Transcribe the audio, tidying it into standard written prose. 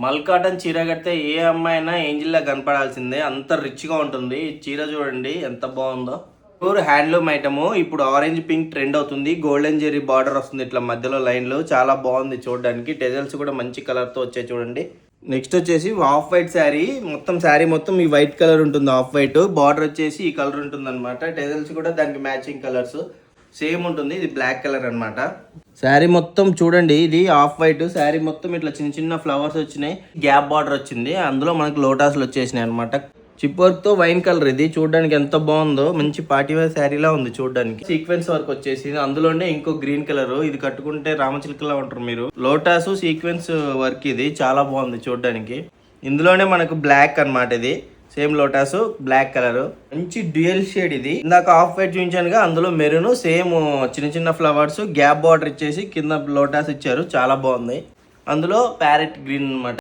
మల్ కాటన్ చీర కడితే ఏ అమ్మాయి అయినా ఏంజిల్లా కనపడాల్సిందే, అంత రిచ్గా ఉంటుంది. ఈ చీర చూడండి ఎంత బాగుందో. Pure handloom item. ఇప్పుడు ఆరెంజ్ పింక్ ట్రెండ్ అవుతుంది. గోల్డెన్ జెరీ బార్డర్ వస్తుంది ఇట్లా మధ్యలో లైన్లు. చాలా బాగుంది చూడడానికి. టెజల్స్ కూడా మంచి కలర్తో వచ్చాయి చూడండి. నెక్స్ట్ వచ్చేసి ఆఫ్ వైట్ శారీ. శారీ మొత్తం ఈ వైట్ కలర్ ఉంటుంది. ఆఫ్ వైట్ బార్డర్ వచ్చేసి ఈ కలర్ ఉంటుంది అనమాట. టెజల్స్ కూడా దానికి మ్యాచింగ్ కలర్స్ సేమ్ ఉంటుంది. ఇది బ్లాక్ కలర్ అనమాట. శారీ మొత్తం చూడండి, ఇది ఆఫ్ వైట్ శారీ మొత్తం ఇట్లా చిన్న చిన్న ఫ్లవర్స్ వచ్చినాయి. గ్యాప్ బార్డర్ వచ్చింది, అందులో మనకి లోటాస్లు వచ్చేసినాయి అనమాట. చిప్ వర్క్ తో వైన్ కలర్. ఇది చూడడానికి ఎంత బాగుందో, మంచి పార్టీ వేర్ శారీలా ఉంది చూడడానికి. సీక్వెన్స్ వర్క్ వచ్చేసి అందులోనే ఇంకో గ్రీన్ కలర్. ఇది కట్టుకుంటే రామచిలుకలా ఉంటారు మీరు. లోటాస్ సీక్వెన్స్ వర్క్, ఇది చాలా బాగుంది చూడడానికి. ఇందులోనే మనకు బ్లాక్ అన్నమాట. ఇది సేమ్ లోటాస్ బ్లాక్ కలర్, మంచి డ్యూయల్ షేడ్. ఇది ఇందాక ఆఫ్ వైట్ చూపించానుగా, అందులో మెరూన్ సేమ్ చిన్న చిన్న ఫ్లవర్స్ గ్యాప్ బార్డర్ ఇచ్చేసి కింద లోటాస్ ఇచ్చారు. చాలా బాగుంది. అందులో ప్యారెట్ గ్రీన్ అన్నమాట.